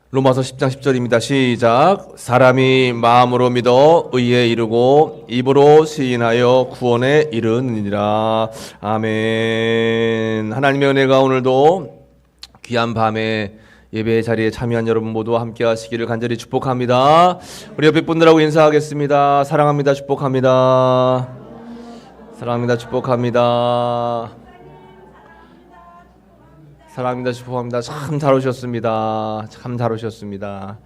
로마서 10장 10절입니다. 시작. 사람이 마음으로 믿어 의에 이르고 입으로 시인하여 구원에 이르느니라. 아멘. 하나님의 은혜가 오늘도 귀한 밤에 예배 자리에 참여한 여러분 모두 함께 하시기를 간절히 축복합니다. 우리 옆에 분들하고 인사하겠습니다. 사랑합니다. 축복합니다. 사랑합니다. 축복합니다. 사랑합니다. 축복합니다. 참 잘 오셨습니다. 참 잘 오셨습니다.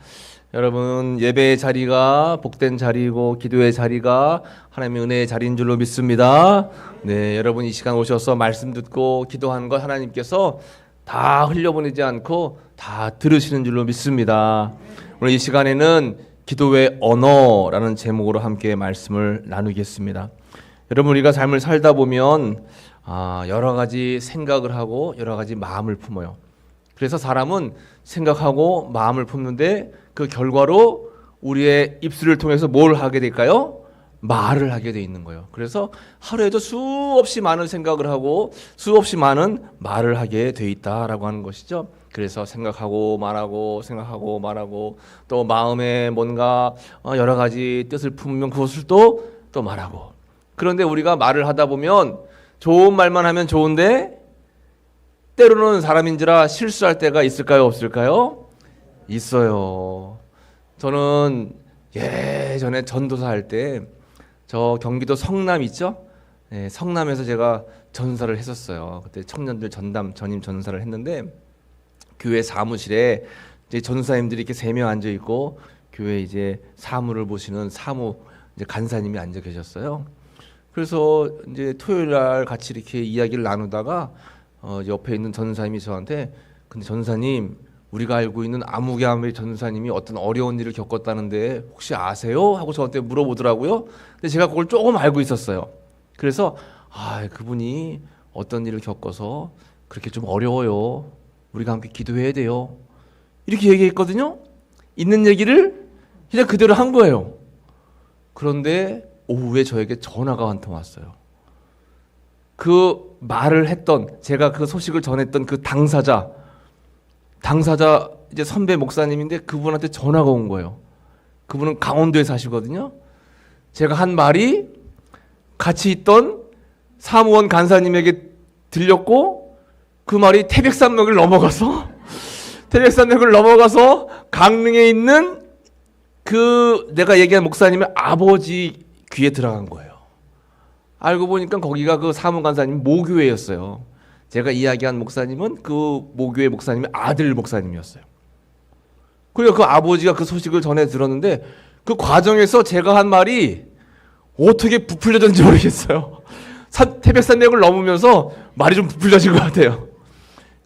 여러분, 예배의 자리가 복된 자리이고 기도의 자리가 하나님의 은혜의 자리인 줄로 믿습니다. 네, 여러분 이 시간 오셔서 말씀 듣고 기도하는 것 하나님께서 다 흘려보내지 않고 다 들으시는 줄로 믿습니다. 오늘 이 시간에는 기도의 언어라는 제목으로 함께 말씀을 나누겠습니다. 여러분, 우리가 삶을 살다 보면 여러 가지 생각을 하고 여러 가지 마음을 품어요. 그래서 사람은 생각하고 마음을 품는데 그 결과로 우리의 입술을 통해서 뭘 하게 될까요? 말을 하게 돼 있는 거예요. 그래서 하루에도 수없이 많은 생각을 하고 수없이 많은 말을 하게 돼 있다라고 하는 것이죠. 그래서 생각하고 말하고 또 마음에 뭔가 여러 가지 뜻을 품으면 그것을 또 말하고. 그런데 우리가 말을 하다 보면 좋은 말만 하면 좋은데 때로는 사람인지라 실수할 때가 있을까요? 없을까요? 있어요. 저는 예전에 전도사 할 때 저 경기도 성남 있죠? 네, 성남에서 제가 전사를 했었어요. 그때 청년들 전임 전사를 했는데 교회 사무실에 이제 전사님들이 이렇게 3명 앉아 있고 교회 이제 사무를 보시는 사무 이제 간사님이 앉아 계셨어요. 그래서 이제 토요일 날 같이 이렇게 이야기를 나누다가 옆에 있는 전사님이 저한테 근데 전사님 우리가 알고 있는 아무개아무의 전사님이 어떤 어려운 일을 겪었다는데 혹시 아세요? 하고 저한테 물어보더라고요. 근데 제가 그걸 조금 알고 있었어요. 그래서 그분이 어떤 일을 겪어서 그렇게 좀 어려워요. 우리가 함께 기도해야 돼요. 이렇게 얘기했거든요. 있는 얘기를 그냥 그대로 한 거예요. 그런데 오후에 저에게 전화가 한 통 왔어요. 그 말을 했던 제가 그 소식을 전했던 그 당사자 이제 선배 목사님인데 그분한테 전화가 온 거예요. 그분은 강원도에 사시거든요. 제가 한 말이 같이 있던 사무원 간사님에게 들렸고 그 말이 태백산맥을 넘어가서 강릉에 있는 그 내가 얘기한 목사님의 아버지 귀에 들어간 거예요. 알고 보니까 거기가 그 사무간사님 모교회였어요. 제가 이야기한 목사님은 그 모교회 목사님의 아들 목사님이었어요. 그리고 그 아버지가 그 소식을 전해 들었는데 그 과정에서 제가 한 말이 어떻게 부풀려졌는지 모르겠어요. 태백산맥을 넘으면서 말이 좀 부풀려진 것 같아요.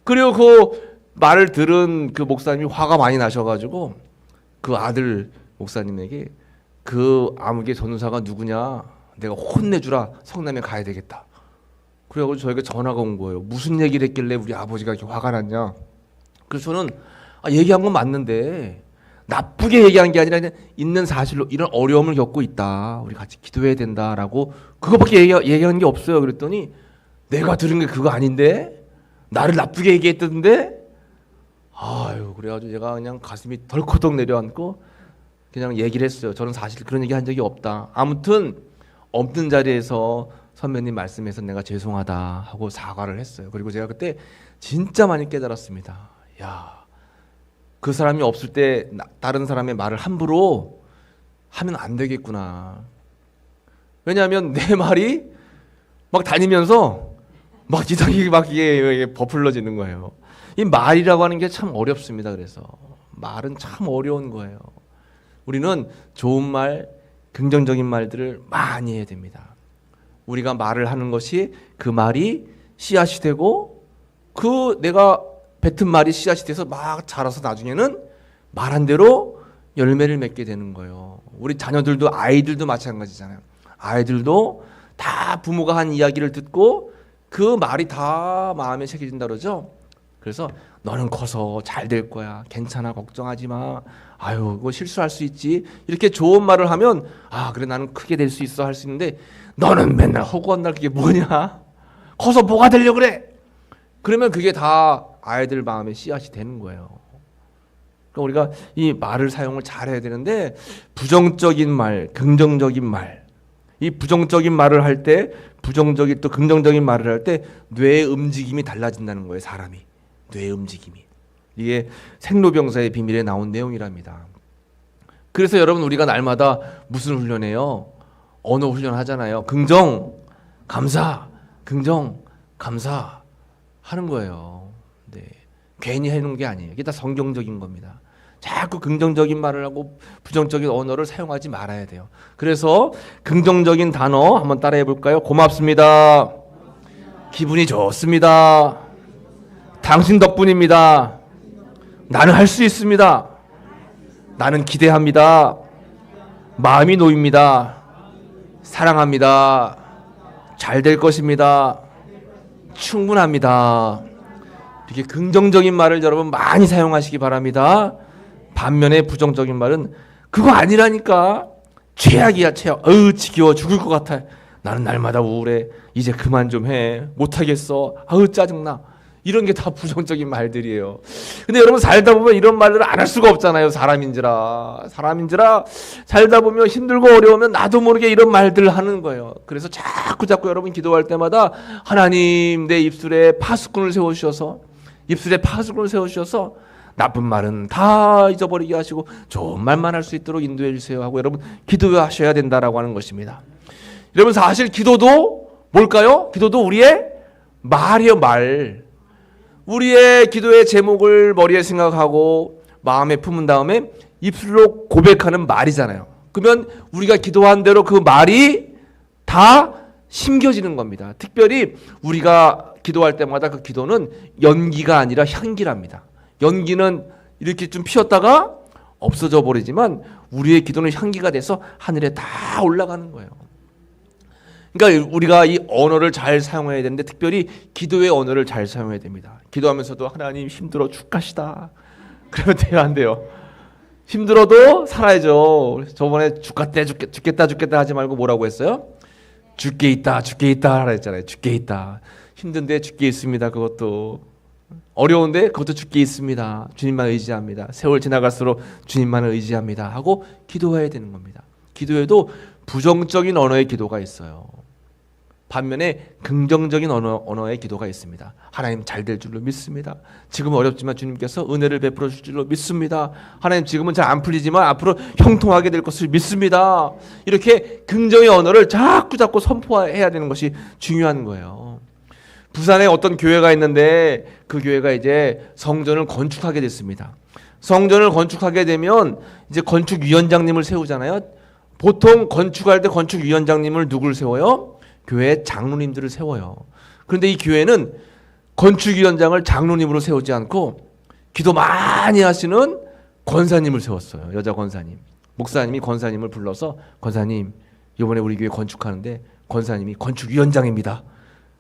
그리고 그 말을 들은 그 목사님이 화가 많이 나셔가지고 그 아들 목사님에게 그 아무개 전우사가 누구냐? 내가 혼내주라. 성남에 가야 되겠다. 그래가지고 저에게 전화가 온 거예요. 무슨 얘기를 했길래 우리 아버지가 이렇게 화가 났냐? 그래서 저는 얘기한 건 맞는데 나쁘게 얘기한 게 아니라 있는 사실로 이런 어려움을 겪고 있다. 우리 같이 기도해야 된다라고 그거밖에 얘기한 게 없어요. 그랬더니 내가 들은 게 그거 아닌데? 나를 나쁘게 얘기했던데? 그래가지고 제가 그냥 가슴이 덜커덕 내려앉고 그냥 얘기를 했어요. 저는 사실 그런 얘기 한 적이 없다. 아무튼 없는 자리에서 선배님 말씀에서 내가 죄송하다 하고 사과를 했어요. 그리고 제가 그때 진짜 많이 깨달았습니다. 그 사람이 없을 때 다른 사람의 말을 함부로 하면 안 되겠구나. 왜냐하면 내 말이 막 다니면서 막 이상하게 막 이게 버풀러지는 거예요. 이 말이라고 하는 게 참 어렵습니다. 그래서 말은 참 어려운 거예요. 우리는 좋은 말, 긍정적인 말들을 많이 해야 됩니다. 우리가 말을 하는 것이 그 말이 씨앗이 되고 그 내가 뱉은 말이 씨앗이 돼서 막 자라서 나중에는 말한 대로 열매를 맺게 되는 거예요. 우리 자녀들도 아이들도 마찬가지잖아요. 아이들도 다 부모가 한 이야기를 듣고 그 말이 다 마음에 새겨진다 그러죠. 그래서 너는 커서 잘 될 거야. 괜찮아. 걱정하지 마. 그거 실수할 수 있지. 이렇게 좋은 말을 하면 그래 나는 크게 될 수 있어 할 수 있는데 너는 맨날 허구한 날 그게 뭐냐? 커서 뭐가 되려고 그래? 그러면 그게 다 아이들 마음에 씨앗이 되는 거예요. 그러니까 우리가 이 말을 사용을 잘해야 되는데 부정적인 말, 긍정적인 말, 이 부정적인 말을 할 때, 부정적인 또 긍정적인 말을 할 때 뇌의 움직임이 달라진다는 거예요. 사람이 뇌의 움직임이. 이게 생로병사의 비밀에 나온 내용이랍니다. 그래서 여러분 우리가 날마다 무슨 훈련해요? 언어 훈련하잖아요. 긍정, 감사, 긍정, 감사 하는 거예요. 네. 괜히 해놓은 게 아니에요. 이게 다 성경적인 겁니다. 자꾸 긍정적인 말을 하고 부정적인 언어를 사용하지 말아야 돼요. 그래서 긍정적인 단어 한번 따라해 볼까요? 고맙습니다. 기분이 좋습니다. 당신 덕분입니다. 나는 할 수 있습니다. 나는 기대합니다. 마음이 놓입니다. 사랑합니다. 잘 될 것입니다. 충분합니다. 이렇게 긍정적인 말을 여러분 많이 사용하시기 바랍니다. 반면에 부정적인 말은 그거 아니라니까. 최악이야, 최악. 지겨워 죽을 것 같아. 나는 날마다 우울해. 이제 그만 좀 해. 못하겠어. 짜증나. 이런 게 다 부정적인 말들이에요. 근데 여러분 살다 보면 이런 말들을 안 할 수가 없잖아요. 사람인지라 살다 보면 힘들고 어려우면 나도 모르게 이런 말들을 하는 거예요. 그래서 자꾸 여러분 기도할 때마다 하나님 내 입술에 파수꾼을 세워주셔서 나쁜 말은 다 잊어버리게 하시고 좋은 말만 할 수 있도록 인도해 주세요 하고 여러분 기도하셔야 된다라고 하는 것입니다. 여러분 사실 기도도 뭘까요? 기도도 우리의 말이에요. 말. 우리의 기도의 제목을 머리에 생각하고 마음에 품은 다음에 입술로 고백하는 말이잖아요. 그러면 우리가 기도한 대로 그 말이 다 심겨지는 겁니다. 특별히 우리가 기도할 때마다 그 기도는 연기가 아니라 향기랍니다. 연기는 이렇게 좀 피었다가 없어져 버리지만 우리의 기도는 향기가 돼서 하늘에 다 올라가는 거예요. 그러니까 우리가 이 언어를 잘 사용해야 되는데 특별히 기도의 언어를 잘 사용해야 됩니다. 기도하면서도 하나님 힘들어 죽가시다. 그러면 돼요, 안 돼요? 힘들어도 살아야죠. 저번에 죽겠다 하지 말고 뭐라고 했어요? 죽게 있다 하라 했잖아요. 죽게 있다. 힘든데 죽게 있습니다. 그것도 어려운데 그것도 죽게 있습니다. 주님만 의지합니다. 세월 지나갈수록 주님만을 의지합니다 하고 기도해야 되는 겁니다. 기도에도 부정적인 언어의 기도가 있어요. 반면에 긍정적인 언어의 기도가 있습니다. 하나님 잘 될 줄로 믿습니다. 지금 어렵지만 주님께서 은혜를 베풀어 줄 줄로 믿습니다. 하나님 지금은 잘 안 풀리지만 앞으로 형통하게 될 것을 믿습니다. 이렇게 긍정의 언어를 자꾸 선포해야 되는 것이 중요한 거예요. 부산에 어떤 교회가 있는데 그 교회가 이제 성전을 건축하게 됐습니다. 성전을 건축하게 되면 이제 건축위원장님을 세우잖아요. 보통 건축할 때 건축위원장님을 누굴 세워요? 교회 장로님들을 세워요. 그런데 이 교회는 건축위원장을 장로님으로 세우지 않고 기도 많이 하시는 권사님을 세웠어요. 여자 권사님. 목사님이 권사님을 불러서 권사님 이번에 우리 교회 건축하는데 권사님이 건축위원장입니다.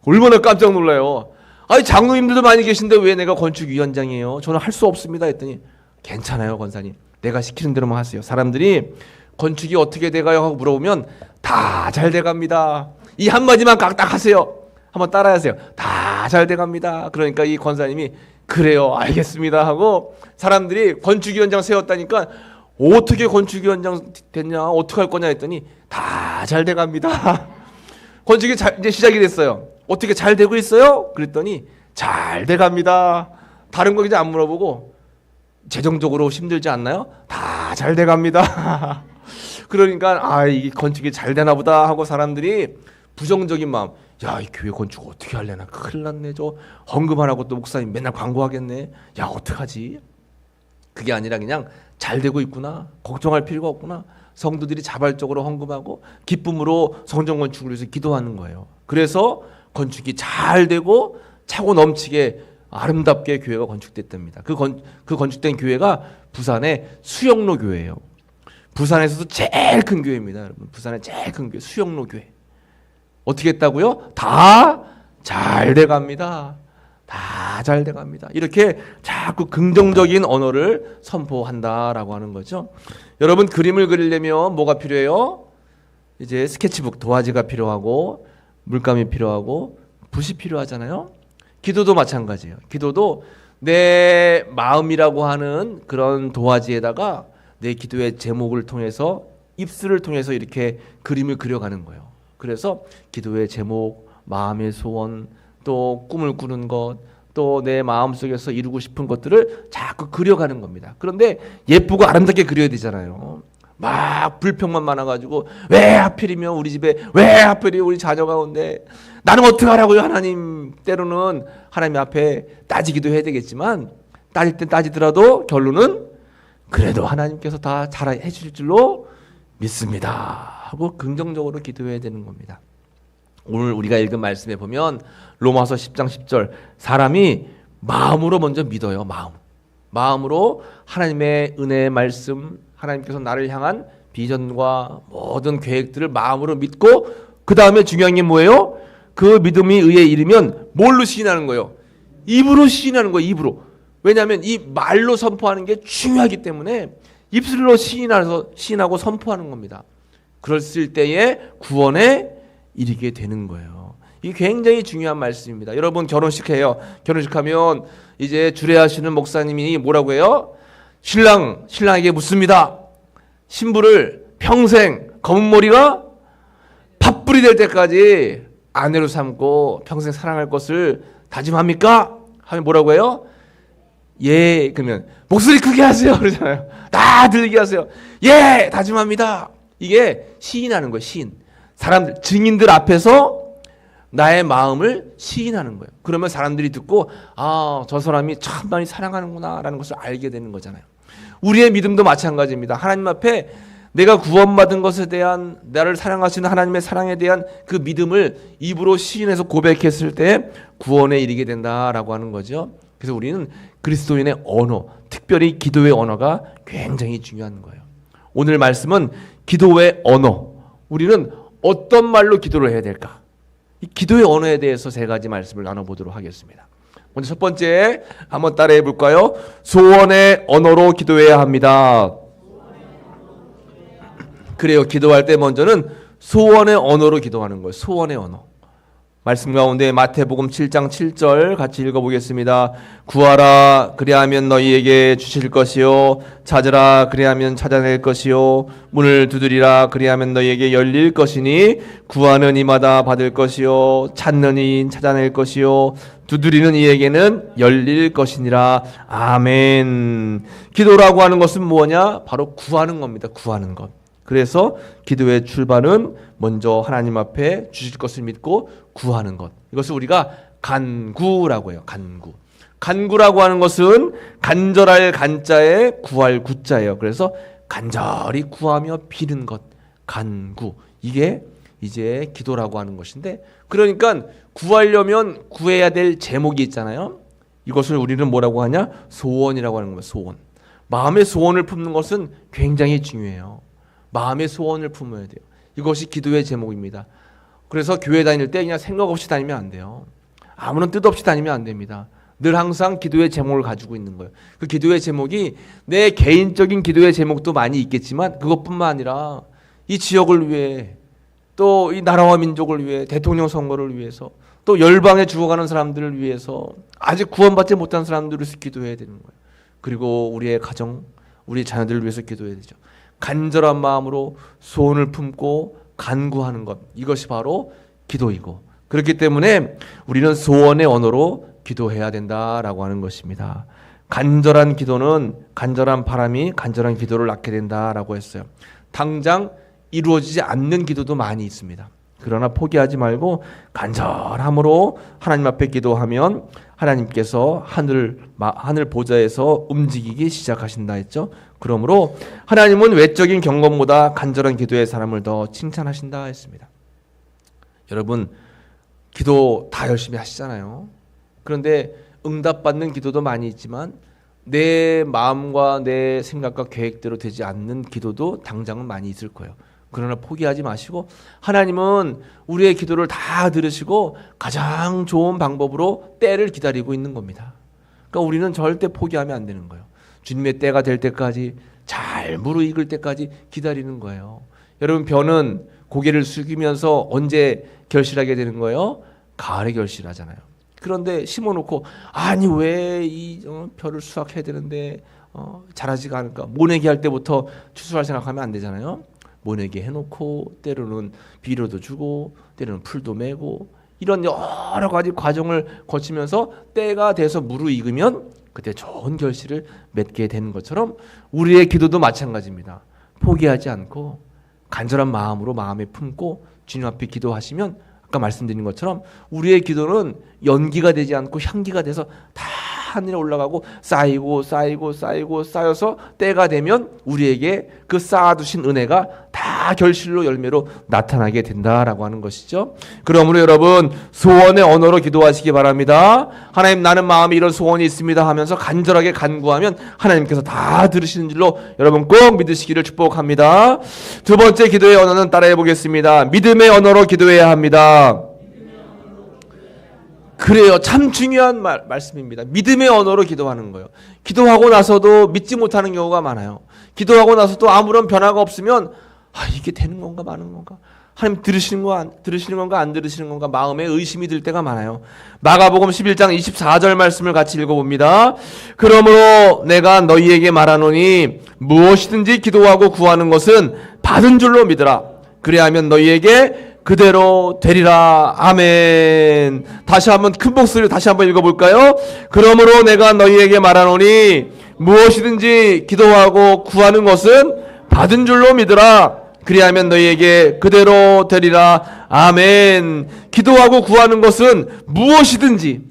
얼마나 깜짝 놀라요. 아니 장로님들도 많이 계신데 왜 내가 건축위원장이에요? 저는 할 수 없습니다 했더니 괜찮아요 권사님. 내가 시키는 대로만 하세요. 사람들이 건축이 어떻게 돼가요? 하고 물어보면 다 잘 돼갑니다. 이 한마디만 딱 하세요. 한번 따라하세요. 다 잘 돼갑니다. 그러니까 이 권사님이 그래요 알겠습니다 하고 사람들이 건축위원장 세웠다니까 어떻게 건축위원장 됐냐 어떻게 할 거냐 했더니 다 잘 돼갑니다. 건축이 이제 시작이 됐어요. 어떻게 잘 되고 있어요? 그랬더니 잘 돼갑니다. 다른 거 이제 안 물어보고 재정적으로 힘들지 않나요? 다 잘 돼갑니다. 그러니까 이 건축이 잘 되나 보다 하고 사람들이 부정적인 마음, 야, 이 교회 건축 어떻게 할래나 큰일 났네. 저 헌금 안 하고 또 목사님 맨날 광고하겠네. 야, 어떡하지? 그게 아니라 그냥 잘 되고 있구나. 걱정할 필요가 없구나. 성도들이 자발적으로 헌금하고 기쁨으로 성전 건축을 위해서 기도하는 거예요. 그래서 건축이 잘 되고 차고 넘치게 아름답게 교회가 건축됐답니다. 그 건축된 교회가 부산의 수영로 교회예요. 부산에서도 제일 큰 교회입니다. 여러분. 부산의 제일 큰 교회 수영로 교회. 어떻게 했다고요? 다 잘 돼갑니다. 다 잘 돼갑니다. 이렇게 자꾸 긍정적인 언어를 선포한다라고 하는 거죠. 여러분 그림을 그리려면 뭐가 필요해요? 이제 스케치북 도화지가 필요하고 물감이 필요하고 붓이 필요하잖아요. 기도도 마찬가지예요. 기도도 내 마음이라고 하는 그런 도화지에다가 내 기도의 제목을 통해서 입술을 통해서 이렇게 그림을 그려가는 거예요. 그래서 기도의 제목, 마음의 소원, 또 꿈을 꾸는 것, 또 내 마음속에서 이루고 싶은 것들을 자꾸 그려가는 겁니다. 그런데 예쁘고 아름답게 그려야 되잖아요. 막 불평만 많아가지고 왜 하필이면 우리 집에, 왜 하필이면 우리 자녀 가운데, 나는 어떻게 하라고요 하나님. 때로는 하나님 앞에 따지기도 해야 되겠지만, 따질 땐 따지더라도 결론은 그래도 하나님께서 다 잘해 주실 줄로 믿습니다 하고 긍정적으로 기도해야 되는 겁니다. 오늘 우리가 읽은 말씀에 보면 로마서 10장 10절, 사람이 마음으로 먼저 믿어요. 마음으로 하나님의 은혜의 말씀, 하나님께서 나를 향한 비전과 모든 계획들을 마음으로 믿고, 그 다음에 중요한 게 뭐예요? 그 믿음이 의에 이르면 뭘로 시인하는 거예요? 입으로 시인하는 거예요. 입으로. 왜냐하면 이 말로 선포하는 게 중요하기 때문에 입술로 시인하고 선포하는 겁니다. 그랬을 때에 구원에 이르게 되는 거예요. 이게 굉장히 중요한 말씀입니다. 여러분 결혼식 해요. 결혼식하면 이제 주례하시는 목사님이 뭐라고 해요? 신랑에게 묻습니다. 신부를 평생 검은 머리가 팥불이 될 때까지 아내로 삼고 평생 사랑할 것을 다짐합니까? 하면 뭐라고 해요? 예. 그러면 목소리 크게 하세요 그러잖아요. 다 들리게 하세요. 예, 다짐합니다. 이게 시인하는 거예요. 시인. 사람들, 증인들 앞에서 나의 마음을 시인하는 거예요. 그러면 사람들이 듣고, 아, 저 사람이 참 많이 사랑하는구나 라는 것을 알게 되는 거잖아요. 우리의 믿음도 마찬가지입니다. 하나님 앞에 내가 구원받은 것에 대한, 나를 사랑하시는 하나님의 사랑에 대한 그 믿음을 입으로 시인해서 고백했을 때 구원에 이르게 된다라고 하는 거죠. 그래서 우리는 그리스도인의 언어, 특별히 기도의 언어가 굉장히 중요한 거예요. 오늘 말씀은 기도의 언어. 우리는 어떤 말로 기도를 해야 될까? 이 기도의 언어에 대해서 세 가지 말씀을 나눠보도록 하겠습니다. 먼저 첫 번째 한번 따라해 볼까요? 소원의 언어로 기도해야 합니다. 그래요. 기도할 때 먼저는 소원의 언어로 기도하는 거예요. 소원의 언어. 말씀 가운데 마태복음 7장 7절 같이 읽어보겠습니다. 구하라 그리하면 너희에게 주실 것이요, 찾으라 그리하면 찾아낼 것이요, 문을 두드리라 그리하면 너희에게 열릴 것이니 구하는 이마다 받을 것이요, 찾는 이인 찾아낼 것이요, 두드리는 이에게는 열릴 것이니라. 아멘. 기도라고 하는 것은 뭐냐? 바로 구하는 겁니다. 구하는 것. 그래서 기도의 출발은 먼저 하나님 앞에 주실 것을 믿고 구하는 것. 이것을 우리가 간구라고 해요. 간구. 간구라고 하는 것은 간절할 간자에 구할 구자예요. 그래서 간절히 구하며 비는 것. 간구. 이게 이제 기도라고 하는 것인데, 그러니까 구하려면 구해야 될 제목이 있잖아요. 이것을 우리는 뭐라고 하냐? 소원이라고 하는 거예요. 소원. 마음의 소원을 품는 것은 굉장히 중요해요. 마음의 소원을 품어야 돼요. 이것이 기도의 제목입니다. 그래서 교회 다닐 때 그냥 생각 없이 다니면 안 돼요. 아무런 뜻 없이 다니면 안 됩니다. 늘 항상 기도의 제목을 가지고 있는 거예요. 그 기도의 제목이 내 개인적인 기도의 제목도 많이 있겠지만 그것뿐만 아니라 이 지역을 위해, 또 이 나라와 민족을 위해, 대통령 선거를 위해서, 또 열방에 죽어가는 사람들을 위해서, 아직 구원받지 못한 사람들을 위해서 기도해야 되는 거예요. 그리고 우리의 가정, 우리 자녀들을 위해서 기도해야 되죠. 간절한 마음으로 소원을 품고 간구하는 것, 이것이 바로 기도이고, 그렇기 때문에 우리는 소원의 언어로 기도해야 된다라고 하는 것입니다. 간절한 기도는, 간절한 바람이 간절한 기도를 낳게 된다라고 했어요. 당장 이루어지지 않는 기도도 많이 있습니다. 그러나 포기하지 말고 간절함으로 하나님 앞에 기도하면 하나님께서 하늘 보좌에서 움직이기 시작하신다 했죠. 그러므로 하나님은 외적인 경건보다 간절한 기도의 사람을 더 칭찬하신다 했습니다. 여러분, 기도 다 열심히 하시잖아요. 그런데 응답받는 기도도 많이 있지만 내 마음과 내 생각과 계획대로 되지 않는 기도도 당장은 많이 있을 거예요. 그러나 포기하지 마시고, 하나님은 우리의 기도를 다 들으시고 가장 좋은 방법으로 때를 기다리고 있는 겁니다. 그러니까 우리는 절대 포기하면 안 되는 거예요. 주님의 때가 될 때까지, 잘 무르익을 때까지 기다리는 거예요. 여러분, 벼는 고개를 숙이면서 언제 결실하게 되는 거예요? 가을에 결실하잖아요. 그런데 심어놓고 아니 왜 이 벼를 수확해야 되는데 자라지가 않을까. 모내기 할 때부터 추수할 생각하면 안 되잖아요. 모내기 해놓고 때로는 비료도 주고 때로는 풀도 매고 이런 여러 가지 과정을 거치면서 때가 돼서 무르익으면 그때 좋은 결실을 맺게 되는 것처럼 우리의 기도도 마찬가지입니다. 포기하지 않고 간절한 마음으로 마음에 품고 주님 앞에 기도하시면 아까 말씀드린 것처럼 우리의 기도는 연기가 되지 않고 향기가 돼서 다 하늘에 올라가고 쌓이고 쌓이고 쌓이고 쌓여서 때가 되면 우리에게 그 쌓아두신 은혜가 다 결실로 열매로 나타나게 된다라고 하는 것이죠. 그러므로 여러분 소원의 언어로 기도하시기 바랍니다. 하나님 나는 마음에 이런 소원이 있습니다 하면서 간절하게 간구하면 하나님께서 다 들으시는 줄로 여러분 꼭 믿으시기를 축복합니다. 두 번째 기도의 언어는 따라해 보겠습니다. 믿음의 언어로 기도해야 합니다. 그래요. 참 중요한 말씀입니다. 믿음의 언어로 기도하는 거예요. 기도하고 나서도 믿지 못하는 경우가 많아요. 기도하고 나서도 아무런 변화가 없으면 이게 되는 건가 마는 건가? 하나님 들으시는 건가 안 들으시는 건가 마음에 의심이 들 때가 많아요. 마가복음 11장 24절 말씀을 같이 읽어봅니다. 그러므로 내가 너희에게 말하노니 무엇이든지 기도하고 구하는 것은 받은 줄로 믿으라. 그래야면 너희에게 그대로 되리라. 아멘. 다시 한번 큰 목소리로 다시 한번 읽어볼까요? 그러므로 내가 너희에게 말하노니 무엇이든지 기도하고 구하는 것은 받은 줄로 믿으라. 그리하면 너희에게 그대로 되리라. 아멘. 기도하고 구하는 것은 무엇이든지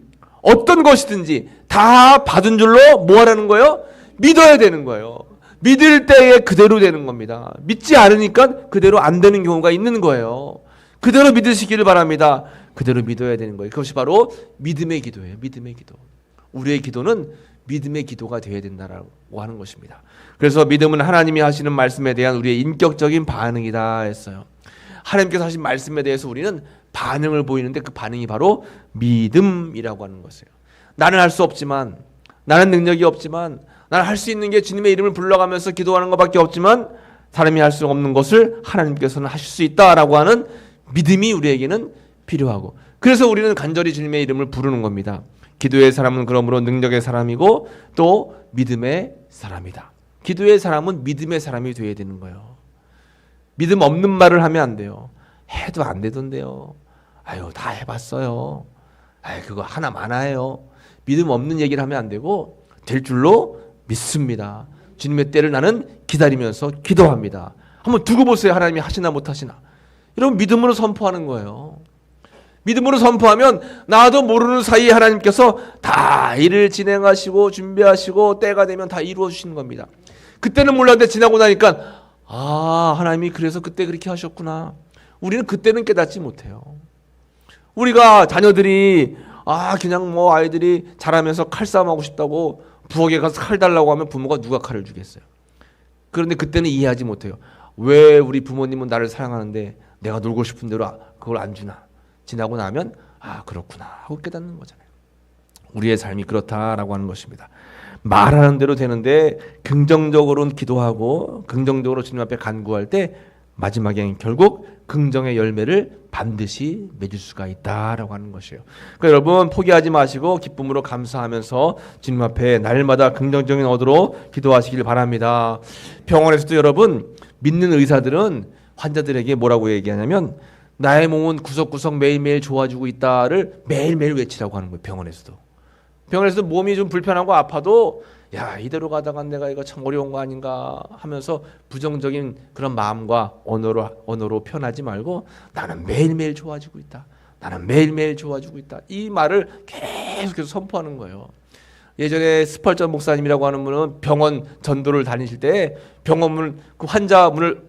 어떤 것이든지 다 받은 줄로 뭐 하라는 거예요? 믿어야 되는 거예요. 믿을 때에 그대로 되는 겁니다. 믿지 않으니까 그대로 안 되는 경우가 있는 거예요. 그대로 믿으시기를 바랍니다. 그대로 믿어야 되는 거예요. 그것이 바로 믿음의 기도예요. 믿음의 기도. 우리의 기도는 믿음의 기도가 되어야 된다라고 하는 것입니다. 그래서 믿음은 하나님이 하시는 말씀에 대한 우리의 인격적인 반응이다 했어요. 하나님께서 하신 말씀에 대해서 우리는 반응을 보이는데 그 반응이 바로 믿음이라고 하는 것이에요. 나는 할 수 없지만, 나는 능력이 없지만, 나는 할 수 있는 게 주님의 이름을 불러가면서 기도하는 것밖에 없지만 사람이 할 수 없는 것을 하나님께서는 하실 수 있다라고 하는 믿음이 우리에게는 필요하고, 그래서 우리는 간절히 주님의 이름을 부르는 겁니다. 기도의 사람은 그러므로 능력의 사람이고 또 믿음의 사람이다. 기도의 사람은 믿음의 사람이 되어야 되는 거예요. 믿음 없는 말을 하면 안 돼요. 해도 안 되던데요. 아유 다 해봤어요. 아유 그거 하나 많아요. 믿음 없는 얘기를 하면 안 되고 될 줄로 믿습니다. 주님의 때를 나는 기다리면서 기도합니다. 한번 두고 보세요. 하나님이 하시나 못하시나. 여러분 믿음으로 선포하는 거예요. 믿음으로 선포하면 나도 모르는 사이에 하나님께서 다 일을 진행하시고 준비하시고 때가 되면 다 이루어 주시는 겁니다. 그때는 몰랐는데 지나고 나니까 하나님이 그래서 그때 그렇게 하셨구나. 우리는 그때는 깨닫지 못해요. 우리가 자녀들이 그냥 아이들이 자라면서 칼싸움하고 싶다고 부엌에 가서 칼 달라고 하면 부모가 누가 칼을 주겠어요. 그런데 그때는 이해하지 못해요. 왜 우리 부모님은 나를 사랑하는데 내가 놀고 싶은 대로 그걸 안 주나. 지나고 나면 그렇구나 하고 깨닫는 거잖아요. 우리의 삶이 그렇다라고 하는 것입니다. 말하는 대로 되는데 긍정적으로는 기도하고 긍정적으로 주님 앞에 간구할 때 마지막엔 결국 긍정의 열매를 반드시 맺을 수가 있다라고 하는 것이에요. 그러니까 여러분 포기하지 마시고 기쁨으로 감사하면서 주님 앞에 날마다 긍정적인 언어로 기도하시길 바랍니다. 병원에서도 여러분 믿는 의사들은 환자들에게 뭐라고 얘기하냐면 나의 몸은 구석구석 매일매일 좋아지고 있다를 매일매일 외치라고 하는 거예요. 병원에서도 몸이 좀 불편하고 아파도 이대로 가다가 내가 이거 참 어려운 거 아닌가 하면서 부정적인 그런 마음과 언어로 표현하지 말고 나는 매일매일 좋아지고 있다. 나는 매일매일 좋아지고 있다. 이 말을 계속해서 선포하는 거예요. 예전에 스펄전 목사님이라고 하는 분은 병원 전도를 다니실 때 병원문 그 환자를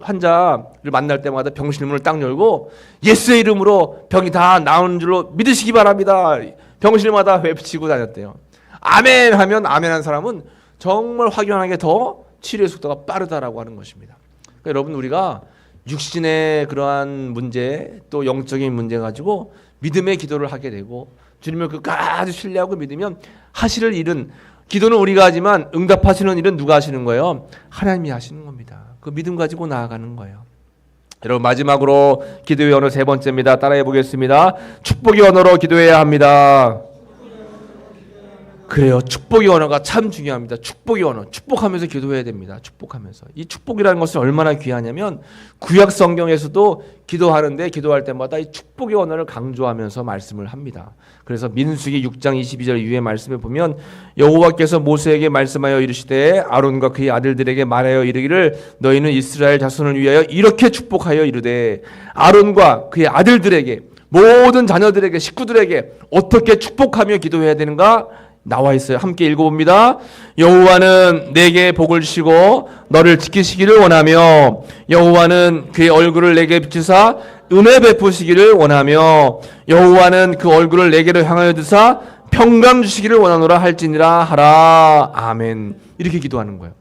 만날 때마다 병실 문을 딱 열고 예수의 이름으로 병이 다 나오는 줄로 믿으시기 바랍니다. 병실마다 외치고 다녔대요. 아멘 하면 아멘한 사람은 정말 확연하게 더 치료의 속도가 빠르다라고 하는 것입니다. 그러니까 여러분 우리가 육신의 그러한 문제 또 영적인 문제 가지고 믿음의 기도를 하게 되고 주님을 끝까지 신뢰하고 믿으면 하실 일은 기도는 우리가 하지만 응답하시는 일은 누가 하시는 거예요? 하나님이 하시는 겁니다. 그 믿음 가지고 나아가는 거예요. 여러분 마지막으로 기도의 언어 세 번째입니다. 따라해 보겠습니다. 축복의 언어로 기도해야 합니다. 그래요. 축복의 언어가 참 중요합니다. 축복의 언어. 축복하면서 기도해야 됩니다. 축복하면서. 이 축복이라는 것은 얼마나 귀하냐면 구약 성경에서도 기도하는데 기도할 때마다 이 축복의 언어를 강조하면서 말씀을 합니다. 그래서 민수기 6장 22절 이후의 말씀에 보면 여호와께서 모세에게 말씀하여 이르시되 아론과 그의 아들들에게 말하여 이르기를 너희는 이스라엘 자손을 위하여 이렇게 축복하여 이르되 아론과 그의 아들들에게 모든 자녀들에게 식구들에게 어떻게 축복하며 기도해야 되는가 나와 있어요. 함께 읽어봅니다. 여호와는 내게 복을 주시고 너를 지키시기를 원하며 여호와는 그의 얼굴을 내게 비추사 은혜 베푸시기를 원하며 여호와는 그 얼굴을 내게로 향하여 드사 평강 주시기를 원하노라 할지니라 하라. 아멘. 이렇게 기도하는 거예요.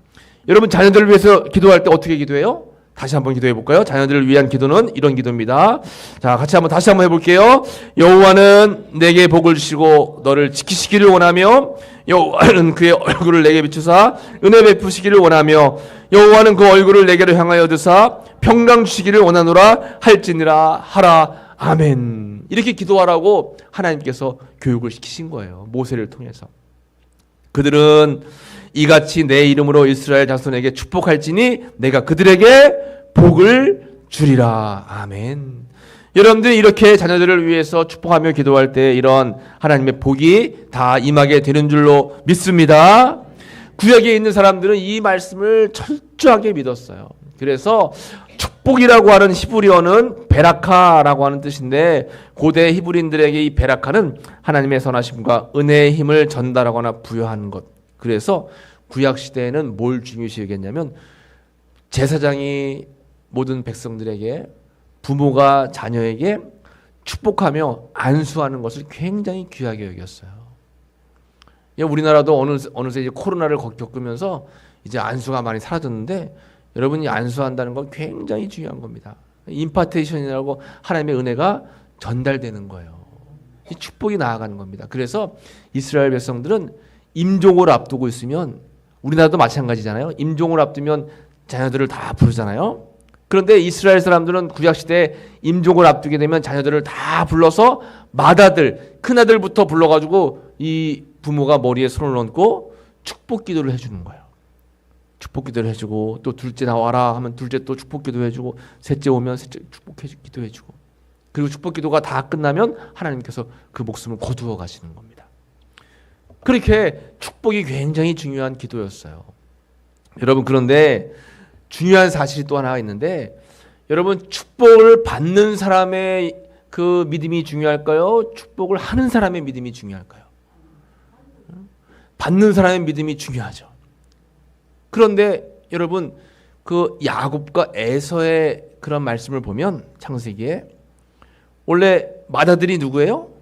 여러분 자녀들을 위해서 기도할 때 어떻게 기도해요? 다시 한번 기도해 볼까요? 자녀들을 위한 기도는 이런 기도입니다. 자, 다시 한번 해볼게요. 여호와는 내게 복을 주시고 너를 지키시기를 원하며 여호와는 그의 얼굴을 내게 비추사 은혜 베푸시기를 원하며 여호와는 그 얼굴을 내게로 향하여 드사 평강 주시기를 원하노라 할지니라 하라. 아멘. 이렇게 기도하라고 하나님께서 교육을 시키신 거예요. 모세를 통해서. 그들은 이같이 내 이름으로 이스라엘 자손에게 축복할지니 내가 그들에게 복을 주리라. 아멘. 여러분들이 이렇게 자녀들을 위해서 축복하며 기도할 때 이런 하나님의 복이 다 임하게 되는 줄로 믿습니다. 구약에 있는 사람들은 이 말씀을 철저하게 믿었어요. 그래서 축복이라고 하는 히브리어는 베라카라고 하는 뜻인데 고대 히브리인들에게 이 베라카는 하나님의 선하심과 은혜의 힘을 전달하거나 부여하는 것. 그래서 구약 시대에는 뭘 중요시 여겼냐면 제사장이 모든 백성들에게 부모가 자녀에게 축복하며 안수하는 것을 굉장히 귀하게 여겼어요. 우리나라도 어느새 이제 코로나를 겪으면서 이제 안수가 많이 사라졌는데 여러분이 안수한다는 건 굉장히 중요한 겁니다. 임파테이션이라고 하나님의 은혜가 전달되는 거예요. 이 축복이 나아가는 겁니다. 그래서 이스라엘 백성들은 임종을 앞두고 있으면 우리나라도 마찬가지잖아요. 임종을 앞두면 자녀들을 다 부르잖아요. 그런데 이스라엘 사람들은 구약시대에 임종을 앞두게 되면 자녀들을 다 불러서 맏아들, 큰아들부터 불러가지고 이 부모가 머리에 손을 얹고 축복 기도를 해주는 거예요. 축복 기도를 해주고 또 둘째 나와라 하면 둘째 또 축복 기도 해주고 셋째 오면 셋째 축복 기도 해주고 그리고 축복 기도가 다 끝나면 하나님께서 그 목숨을 거두어 가시는 겁니다. 그렇게 축복이 굉장히 중요한 기도였어요. 여러분 그런데 중요한 사실이 또 하나가 있는데 여러분 축복을 받는 사람의 그 믿음이 중요할까요? 축복을 하는 사람의 믿음이 중요할까요? 받는 사람의 믿음이 중요하죠. 그런데 여러분 그 야곱과 에서의 그런 말씀을 보면 창세기에 원래 맏아들이 누구예요?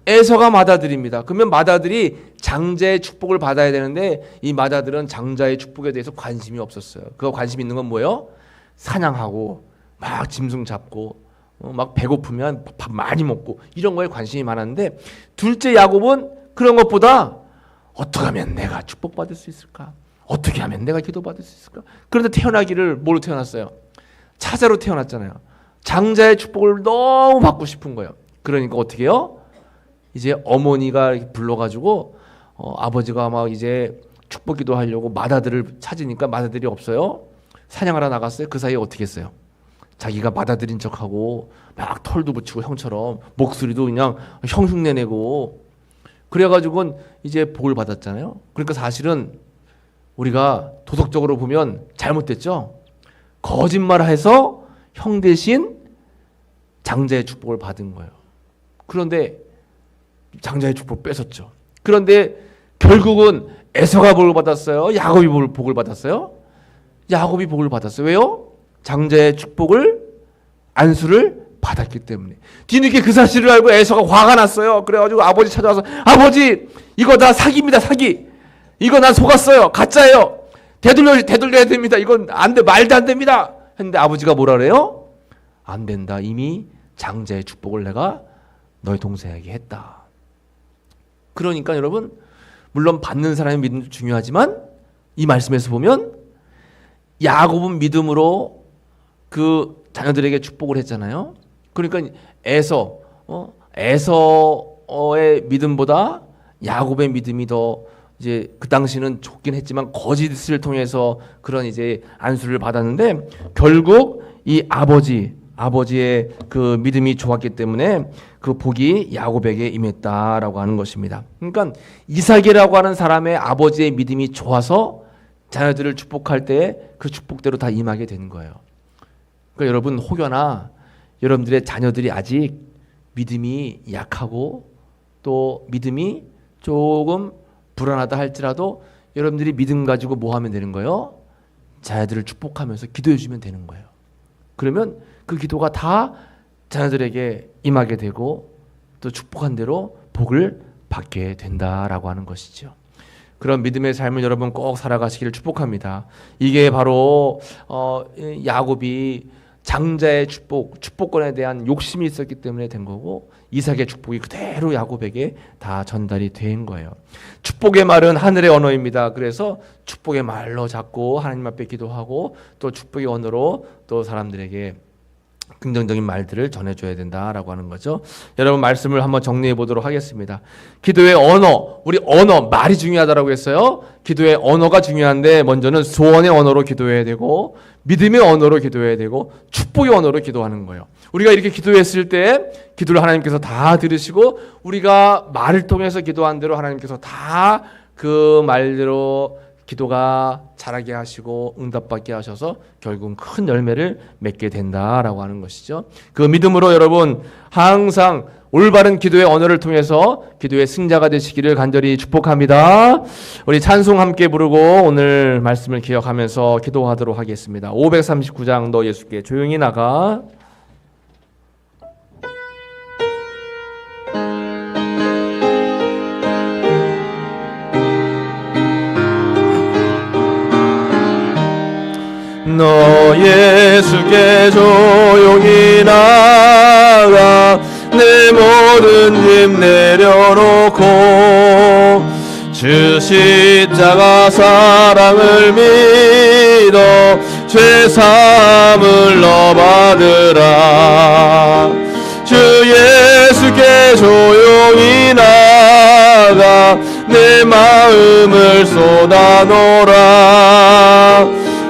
에서가 맏아들입니다. 그러면 맏아들이 장자의 축복을 받아야 되는데 이 맏아들은 장자의 축복에 대해서 관심이 없었어요. 그거 관심 있는 건 뭐예요? 사냥하고 막 짐승 잡고 막 배고프면 밥 많이 먹고 이런 거에 관심이 많았는데 둘째 야곱은 그런 것보다 어떻게 하면 내가 축복받을 수 있을까? 어떻게 하면 내가 기도받을 수 있을까? 그런데 태어나기를 뭐로 태어났어요? 차자로 태어났잖아요. 장자의 축복을 너무 받고 싶은 거예요. 그러니까 어떻게 해요? 이제 어머니가 불러가지고 아버지가 막 이제 축복 기도하려고 맏아들을 찾으니까 맏아들이 없어요. 사냥하러 나갔어요. 그 사이에 어떻게 했어요? 자기가 맏아들인 척하고 막 털도 붙이고 형처럼 목소리도 그냥 형 흉내내고 그래가지고는 이제 복을 받았잖아요. 그러니까 사실은 우리가 도덕적으로 보면 잘못됐죠. 거짓말해서 형 대신 장자의 축복을 받은 거예요. 그런데 장자의 축복을 뺏었죠. 그런데 결국은 에서가 복을 받았어요? 야곱이 복을 받았어요? 야곱이 복을 받았어요. 왜요? 장자의 축복을 안수를 받았기 때문에. 뒤늦게 그 사실을 알고 에서가 화가 났어요. 그래가지고 아버지 찾아와서 아버지 이거 다 사기입니다. 사기. 이거 난 속았어요. 가짜예요. 되돌려야 됩니다. 이건 안 돼. 말도 안 됩니다. 했는데 아버지가 뭐라 그래요? 안 된다. 이미 장자의 축복을 내가 너희 동생에게 했다. 그러니까 여러분 물론 받는 사람의 믿음도 중요하지만 이 말씀에서 보면 야곱은 믿음으로 그 자녀들에게 축복을 했잖아요. 그러니까 에서의 믿음보다 야곱의 믿음이 더 이제 그 당시는 좋긴 했지만 거짓을 통해서 그런 이제 안수를 받았는데 결국 이 아버지의 그 믿음이 좋았기 때문에 그 복이 야곱에게 임했다라고 하는 것입니다. 그러니까 이삭이라고 하는 사람의 아버지의 믿음이 좋아서 자녀들을 축복할 때 그 축복대로 다 임하게 되는 거예요. 그러니까 여러분, 혹여나 여러분들의 자녀들이 아직 믿음이 약하고 또 믿음이 조금 불안하다 할지라도 여러분들이 믿음 가지고 뭐 하면 되는 거예요? 자녀들을 축복하면서 기도해 주면 되는 거예요. 그러면 그 기도가 다 자녀들에게 임하게 되고 또 축복한 대로 복을 받게 된다라고 하는 것이죠. 그런 믿음의 삶을 여러분 꼭 살아가시기를 축복합니다. 이게 바로 야곱이 장자의 축복권에 대한 욕심이 있었기 때문에 된 거고 이삭의 축복이 그대로 야곱에게 다 전달이 된 거예요. 축복의 말은 하늘의 언어입니다. 그래서 축복의 말로 잡고 하나님 앞에 기도하고 또 축복의 언어로 또 사람들에게 긍정적인 말들을 전해줘야 된다라고 하는 거죠. 여러분, 말씀을 한번 정리해 보도록 하겠습니다. 기도의 언어, 우리 언어, 말이 중요하다라고 했어요. 기도의 언어가 중요한데 먼저는 소원의 언어로 기도해야 되고 믿음의 언어로 기도해야 되고 축복의 언어로 기도하는 거예요. 우리가 이렇게 기도했을 때 기도를 하나님께서 다 들으시고 우리가 말을 통해서 기도한 대로 하나님께서 다 그 말대로 기도가 자라게 하시고 응답받게 하셔서 결국은 큰 열매를 맺게 된다라고 하는 것이죠. 그 믿음으로 여러분 항상 올바른 기도의 언어를 통해서 기도의 승자가 되시기를 간절히 축복합니다. 우리 찬송 함께 부르고 오늘 말씀을 기억하면서 기도하도록 하겠습니다. 539장 너 예수께 조용히 나가. 너 예수께 조용히 나가 내 모든 힘 내려놓고 주 십자가 사랑을 믿어 죄사함을 너 받으라. 주 예수께 조용히 나가 내 마음을 쏟아놓으라.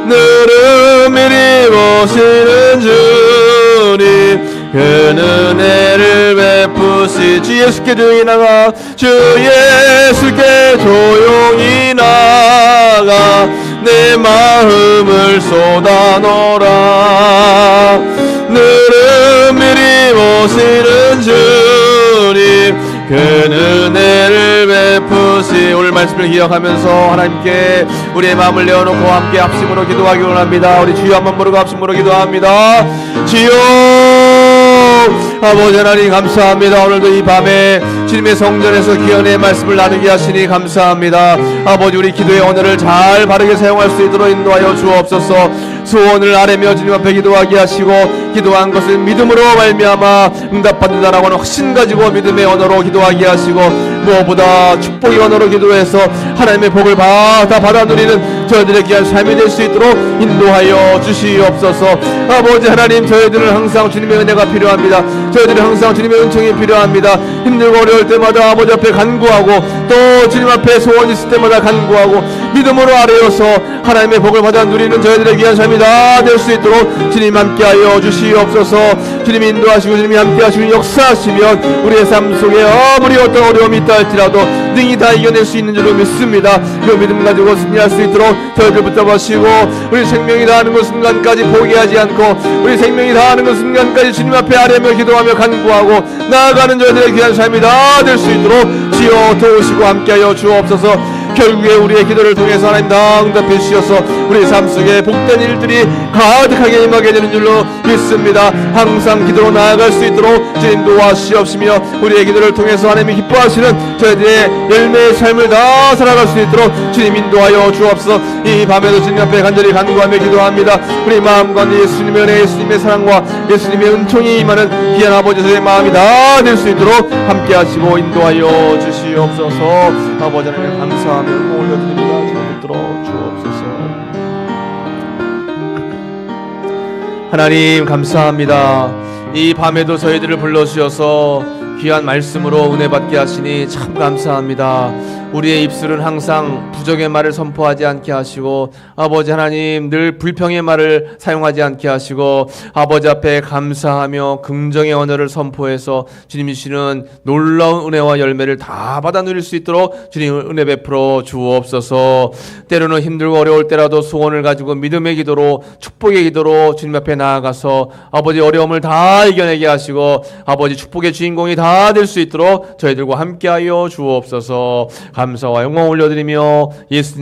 늘 은밀히 보시는 주님 그 은혜를 베푸시. 주 예수께 조용히 나가 주 예수께 조용히 나가 내 마음을 쏟아놓으라. 늘 은밀히 보시는 주님 그 은혜를 베푸시. 오늘 말씀을 기억하면서 하나님께 우리의 마음을 내어놓고 함께 합심으로 기도하기 원합니다. 우리 주여 한번 부르고 합심으로 기도합니다. 주여 아버지 하나님 감사합니다. 오늘도 이 밤에 주님의 성전에서 귀한 말씀을 나누게 하시니 감사합니다. 아버지, 우리 기도의 언어를 잘 바르게 사용할 수 있도록 인도하여 주옵소서. 소원을 아뢰며 주님 앞에 기도하게 하시고 기도한 것을 믿음으로 말미암아 응답받는다라고 하는 확신 가지고 믿음의 언어로 기도하게 하시고 무엇보다 축복의 언어로 기도해서 하나님의 복을 다 받아 누리는 저희들의 귀한 삶이 될 수 있도록 인도하여 주시옵소서. 아버지 하나님, 저희들은 항상 주님의 은혜가 필요합니다. 저희들은 항상 주님의 은총이 필요합니다. 힘들고 어려울 때마다 아버지 앞에 간구하고 또 주님 앞에 소원 있을 때마다 간구하고 믿음으로 아뢰어서 하나님의 복을 받아 누리는 저희들의 귀한 삶이 다 될 수 있도록 주님 함께하여 주시옵소서. 주님이 인도하시고 주님이 함께하시고 역사하시면 우리의 삶 속에 아무리 어떤 어려움이 있다 할지라도 능히 다 이겨낼 수 있는 줄로 믿습니다. 그 믿음 가지고 승리할 수 있도록 저희들 붙잡으시고 우리 생명이 다하는 그 순간까지 포기하지 않고 우리 생명이 다하는 그 순간까지 주님 앞에 아뢰며 기도하며 간구하고 나아가는 저희들의 귀한 삶이 다 될 수 있도록 주여 도우시고 함께하여 주옵소서. 결국에 우리의 기도를 통해서 하나님 다 응답해 주셔서 우리 삶 속에 복된 일들이 가득하게 임하게 되는 줄로 믿습니다. 항상 기도로 나아갈 수 있도록 주님 도와주시옵시며 우리의 기도를 통해서 하나님이 기뻐하시는 저희들의 열매의 삶을 다 살아갈 수 있도록 주님 인도하여 주옵소서. 이 밤에도 주님 앞에 간절히 간구하며 기도합니다. 우리 마음과 예수님의 은혜, 예수님의 사랑과 예수님의 은총이 임하는 귀한 아버지의 마음이 다 될 수 있도록 함께 하시고 인도하여 주시옵소서. 아버지 하나님 감사합니다. 올려드립니다. 주님 붙들어 주옵소서. 하나님 감사합니다. 이 밤에도 저희들을 불러주셔서 귀한 말씀으로 은혜 받게 하시니 참 감사합니다. 우리의 입술은 항상 부정의 말을 선포하지 않게 하시고, 아버지 하나님 늘 불평의 말을 사용하지 않게 하시고, 아버지 앞에 감사하며 긍정의 언어를 선포해서 주님이 주시는 놀라운 은혜와 열매를 다 받아 누릴 수 있도록 주님 은혜 베풀어 주옵소서. 때로는 힘들고 어려울 때라도 소원을 가지고 믿음의 기도로, 축복의 기도로 주님 앞에 나아가서 아버지 어려움을 다 이겨내게 하시고, 아버지 축복의 주인공이 다 될 수 있도록 저희들과 함께하여 주옵소서. 감사와 영광 올려드리며 예수님